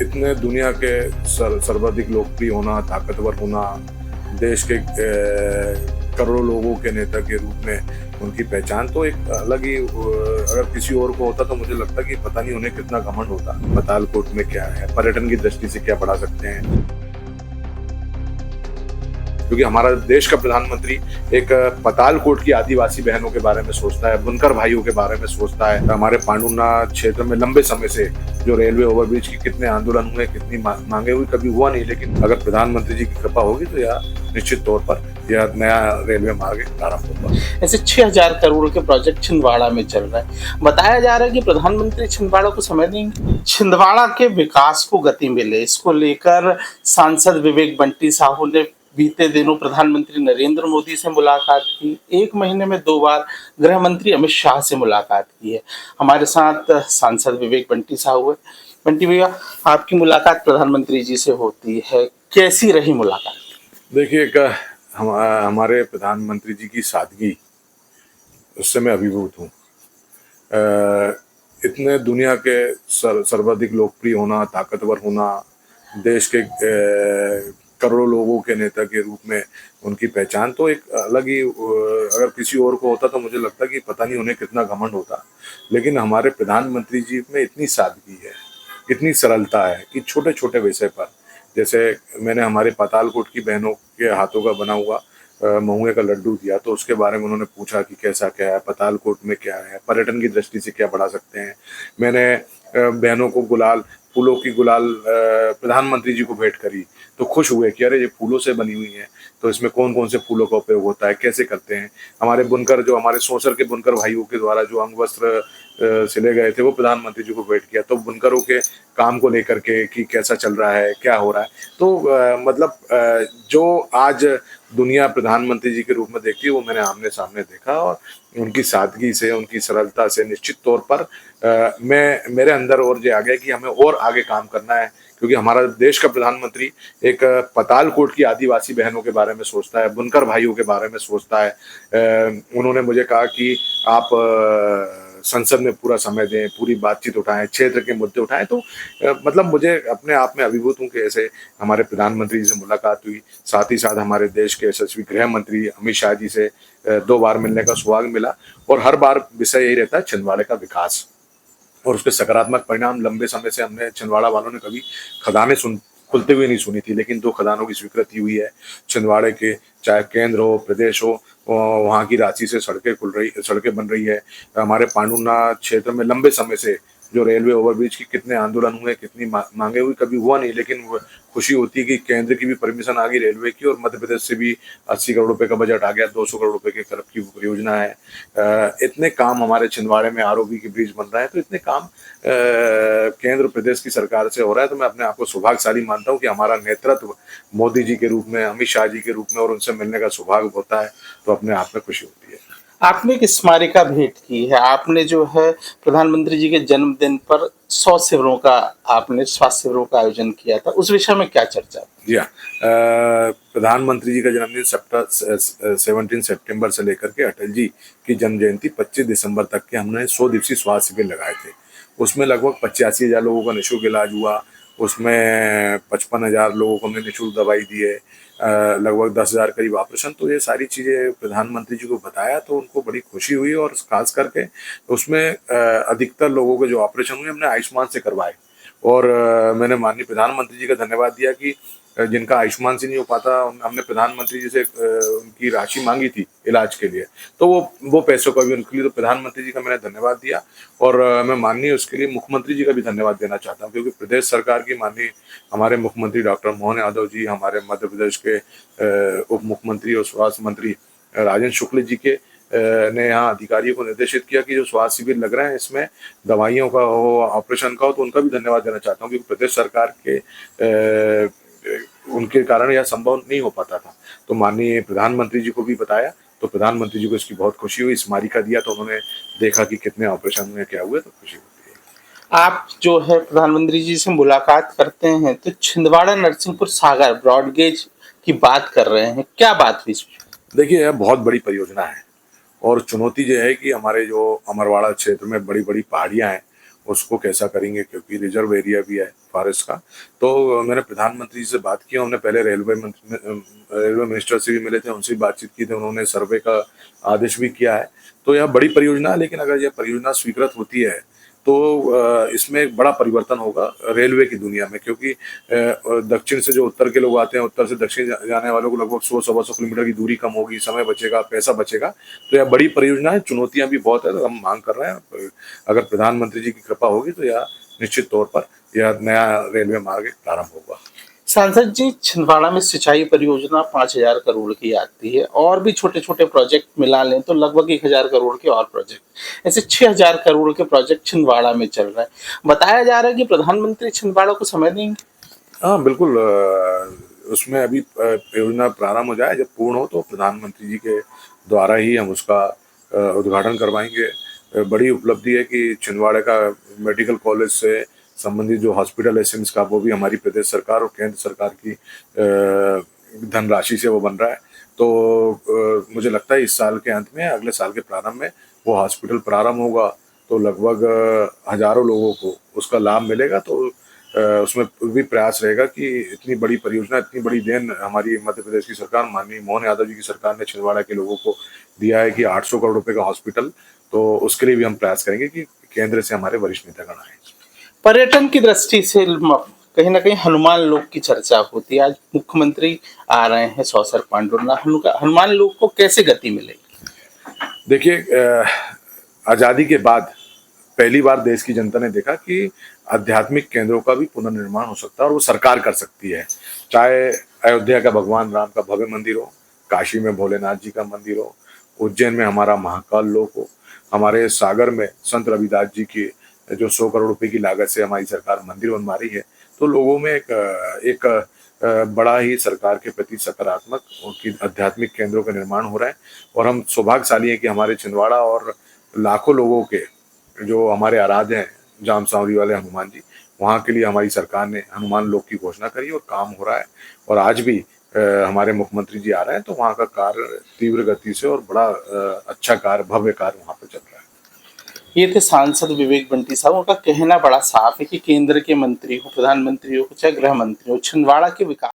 इतने दुनिया के सर्वाधिक लोकप्रिय होना, ताकतवर होना, देश के करोड़ों लोगों के नेता के रूप में उनकी पहचान तो एक अलग ही अगर किसी और को होता तो मुझे लगता कि पता नहीं उन्हें कितना घमंड होता। पतालकोट में क्या है, पर्यटन की दृष्टि से क्या बढ़ा सकते हैं, क्योंकि हमारा देश का प्रधानमंत्री एक पतालकोट की आदिवासी बहनों के बारे में सोचता है, बुनकर भाइयों के बारे में सोचता है। हमारे पांडुनाथ क्षेत्र में लंबे समय से जो रेलवे ओवरब्रिज की कितने आंदोलन हुए, कितनी मांगे हुई, कभी हुआ नहीं, लेकिन अगर प्रधानमंत्री जी की कृपा होगी तो यह निश्चित तौर पर यह नया रेलवे मार्ग प्रारंभ होगा। ऐसे 6,000 करोड़ के प्रोजेक्ट छिंदवाड़ा में चल रहा है। बताया जा रहा है कि प्रधानमंत्री छिंदवाड़ा को समय देंगे, छिंदवाड़ा के विकास को गति मिले। इसको लेकर सांसद विवेक बंटी साहू ने बीते दिनों प्रधानमंत्री नरेंद्र मोदी से मुलाकात की। 1 महीने में 2 बार गृह मंत्री अमित शाह से मुलाकात की है। हमारे साथ सांसद विवेक बंटी साहू है। बंटी भैया, आपकी मुलाकात प्रधानमंत्री जी से होती है, कैसी रही मुलाकात? देखिए, हमारे प्रधानमंत्री जी की सादगी, उससे मैं अभिभूत हूँ। इतने दुनिया के सर्वाधिक लोकप्रिय होना, ताकतवर होना, देश के करोड़ों लोगों के नेता के रूप में उनकी पहचान तो एक अलग ही अगर किसी और को होता तो मुझे लगता कि पता नहीं उन्हें कितना घमंड होता। लेकिन हमारे प्रधानमंत्री जी में इतनी सादगी है, इतनी सरलता है कि छोटे छोटे विषय पर, जैसे मैंने हमारे पातालकोट की बहनों के हाथों का बना हुआ महुए का लड्डू दिया, तो उसके बारे में उन्होंने पूछा कि कैसा क्या है, पातालकोट में क्या है, पर्यटन की दृष्टि से क्या बढ़ा सकते हैं। मैंने बहनों को फूलों की गुलाल प्रधानमंत्री जी को भेंट करी, तो खुश हुए कि अरे ये फूलों से बनी हुई है, तो इसमें कौन कौन से फूलों का उपयोग होता है, कैसे करते हैं। हमारे बुनकर, जो हमारे सोसर के बुनकर भाइयों के द्वारा जो अंग वस्त्र सिले गए थे, वो प्रधानमंत्री जी को भेंट किया, तो बुनकरों के काम को लेकर के कि कैसा चल रहा है, क्या हो रहा है। तो मतलब जो आज दुनिया प्रधानमंत्री जी के रूप में देखती है, वो मैंने आमने सामने देखा, और उनकी सादगी से, उनकी सरलता से निश्चित तौर पर मेरे अंदर और ये आ गया कि हमें और आगे काम करना है, क्योंकि हमारा देश का प्रधानमंत्री एक पतालकोट की आदिवासी बहनों के बारे में सोचता है, बुनकर भाइयों के बारे में सोचता है। उन्होंने मुझे कहा कि आप संसद में पूरा समय दें, पूरी बातचीत उठाएं, क्षेत्र के मुद्दे उठाएं। तो मतलब मुझे अपने आप में अभिभूत हूँ कि ऐसे हमारे प्रधानमंत्री जी से मुलाकात हुई। साथ ही साथ हमारे देश के यशस्वी गृह मंत्री अमित शाह जी से 2 बार मिलने का सौभाग्य मिला, और हर बार विषय यही रहता है, छिंदवाड़े का विकास और उसके सकारात्मक परिणाम। लंबे समय से हमने छिंदवाड़ा वालों ने कभी खदानें खुलते हुए नहीं सुनी थी, लेकिन 2 खदानों की स्वीकृति हुई है। छिंदवाड़े के चाहे केंद्र हो, प्रदेश हो, वहाँ की राशि से सड़कें बन रही है। हमारे पांडुनाथ क्षेत्र में लंबे समय से जो रेलवे ओवरब्रिज की कितने आंदोलन हुए, कितनी मांगे हुई, कभी हुआ नहीं, लेकिन खुशी होती है कि केंद्र की भी परमिशन आ गई रेलवे की, और मध्य प्रदेश से भी 80 करोड़ रुपए का बजट आ गया, 200 करोड़ रुपए के कर्ब की परियोजना है। इतने काम हमारे छिंदवाड़े में आरओबी के ब्रिज बन रहा है, तो इतने काम केंद्र प्रदेश की सरकार से हो रहा है। तो मैं अपने आप को सौभाग्यशाली मानता हूँ कि हमारा नेतृत्व मोदी जी के रूप में, अमित शाह जी के रूप में, और उनसे मिलने का सौभाग्य होता है, तो अपने आप में खुशी होती है। आपने एक स्मारिका भेंट की है। आपने जो है प्रधानमंत्री जी के जन्मदिन पर 100 शिविरों का, आपने स्वास्थ्य शिविरों का आयोजन किया था, उस विषय में क्या चर्चा? जी हाँ, प्रधानमंत्री जी का जन्मदिन 17 सितंबर से लेकर के अटल जी की जन्म जयंती 25 दिसंबर तक के हमने 100 दिवसीय स्वास्थ्य शिविर लगाए थे। उसमें लगभग 85,000 लोगों का निःशुल्क इलाज हुआ। उसमें 55,000 लोगों को हमने निःशुल्क दवाई दी है, लगभग 10,000 करीब ऑपरेशन। तो ये सारी चीज़ें प्रधानमंत्री जी को बताया तो उनको बड़ी खुशी हुई, और खास करके उसमें अधिकतर लोगों के जो ऑपरेशन हुए हमने आयुष्मान से करवाए। और मैंने माननीय प्रधानमंत्री जी का धन्यवाद दिया कि जिनका आयुष्मान से नहीं हो पाता, हमने प्रधानमंत्री जी से उनकी राशि मांगी थी इलाज के लिए, तो वो पैसों का भी उनके लिए, तो प्रधानमंत्री जी का मैंने धन्यवाद दिया। और मैं माननीय उसके लिए मुख्यमंत्री जी का भी धन्यवाद देना चाहता हूँ, क्योंकि प्रदेश सरकार की माननीय हमारे मुख्यमंत्री डॉक्टर मोहन यादव जी, हमारे मध्य प्रदेश के उप मुख्यमंत्री और स्वास्थ्य मंत्री राजेंद्र शुक्ल जी के ने यहाँ अधिकारियों को निर्देशित किया कि जो स्वास्थ्य शिविर लग रहे हैं, इसमें दवाइयों का हो, ऑपरेशन का हो, तो उनका भी धन्यवाद देना चाहता हूँ, क्योंकि प्रदेश सरकार के उनके कारण यह संभव नहीं हो पाता था। तो माननीय प्रधानमंत्री जी को भी बताया, तो प्रधानमंत्री जी को इसकी बहुत खुशी हुई। स्मारिका दिया तो उन्होंने देखा कि कितने ऑपरेशन हुए, क्या हुए, तो खुशी होती है। आप जो है प्रधानमंत्री जी से मुलाकात करते हैं तो छिंदवाड़ा नरसिंहपुर सागर ब्रॉडगेज की बात कर रहे हैं, क्या बात हुई? देखिए, यह बहुत बड़ी परियोजना है, और चुनौती यह है कि हमारे जो अमरवाड़ा क्षेत्र में बड़ी बड़ी पहाड़ियाँ हैं, उसको कैसा करेंगे, क्योंकि रिजर्व एरिया भी है फॉरेस्ट का। तो मैंने प्रधानमंत्री जी से बात की, हमने पहले रेलवे मिनिस्टर से भी मिले थे, उनसे भी बातचीत की थी, उन्होंने सर्वे का आदेश भी किया है। तो यह बड़ी परियोजना है, लेकिन अगर यह परियोजना स्वीकृत होती है तो इसमें एक बड़ा परिवर्तन होगा रेलवे की दुनिया में, क्योंकि दक्षिण से जो उत्तर के लोग आते हैं, उत्तर से दक्षिण जाने वालों को लगभग 100-125 किलोमीटर की दूरी कम होगी, समय बचेगा, पैसा बचेगा। तो यह बड़ी परियोजना है, चुनौतियां भी बहुत है, तो हम मांग कर रहे हैं अगर प्रधानमंत्री जी की कृपा होगी तो यह निश्चित तौर पर यह नया रेलवे मार्ग प्रारंभ होगा। सांसद जी, छिंदवाड़ा में सिंचाई परियोजना 5,000 करोड़ की आती है, और भी छोटे छोटे प्रोजेक्ट मिला लें तो लगभग 1,000 करोड़ के और प्रोजेक्ट, ऐसे 6,000 करोड़ के प्रोजेक्ट छिंदवाड़ा में चल रहा है। बताया जा रहा है कि प्रधानमंत्री छिंदवाड़ा को समय देंगे। हाँ बिल्कुल, उसमें अभी परियोजना प्रारंभ हो जाए, जब पूर्ण हो तो प्रधानमंत्री जी के द्वारा ही हम उसका उद्घाटन करवाएंगे। बड़ी उपलब्धि है कि छिंदवाड़ा का मेडिकल कॉलेज से संबंधित जो हॉस्पिटल है सिम्स का, वो भी हमारी प्रदेश सरकार और केंद्र सरकार की धनराशि से वो बन रहा है। तो मुझे लगता है इस साल के अंत में, अगले साल के प्रारंभ में वो हॉस्पिटल प्रारंभ होगा, तो लगभग हजारों लोगों को उसका लाभ मिलेगा। तो उसमें भी प्रयास रहेगा कि इतनी बड़ी परियोजना, इतनी बड़ी देन हमारी मध्य प्रदेश की सरकार, माननीय मोहन यादव जी की सरकार ने छिंदवाड़ा के लोगों को दिया है कि 800 करोड़ रुपए का हॉस्पिटल। तो उसके लिए भी हम प्रयास करेंगे कि केंद्र से हमारे वरिष्ठ नेतागण आए। पर्यटन की दृष्टि से कहीं ना कहीं हनुमान लोक की चर्चा होती है। आज मुख्यमंत्री आ रहे हैं सौसर पांडुरना, हनुमान लोक को कैसे गति मिलेगी? देखिए, आज़ादी के बाद पहली बार देश की जनता ने देखा कि आध्यात्मिक केंद्रों का भी पुनर्निर्माण हो सकता है और वो सरकार कर सकती है। चाहे अयोध्या का भगवान राम का भव्य मंदिर हो, काशी में भोलेनाथ जी का मंदिर हो, उज्जैन में हमारा महाकाल लोक हो, हमारे सागर में संत रविदास जी की जो 100 करोड़ रुपए की लागत से हमारी सरकार मंदिर बनवा रही है। तो लोगों में एक बड़ा ही सरकार के प्रति सकारात्मक उनकी आध्यात्मिक केंद्रों का निर्माण हो रहा है। और हम सौभाग्यशाली हैं कि हमारे छिंदवाड़ा और लाखों लोगों के जो हमारे आराध्य हैं जाम सांवरी वाले हनुमान जी, वहाँ के लिए हमारी सरकार ने हनुमान लोक की घोषणा करी और काम हो रहा है। और आज भी हमारे मुख्यमंत्री जी आ रहे हैं, तो वहाँ का कार्य तीव्र गति से और बड़ा अच्छा कार्य, भव्य कार्य वहाँ पर चल रहा है। ये थे सांसद विवेक बंटी साहब। उनका कहना बड़ा साफ है कि केंद्र के मंत्री हो, प्रधानमंत्री हो, चाहे गृह मंत्री हो, छिंदवाड़ा के विकास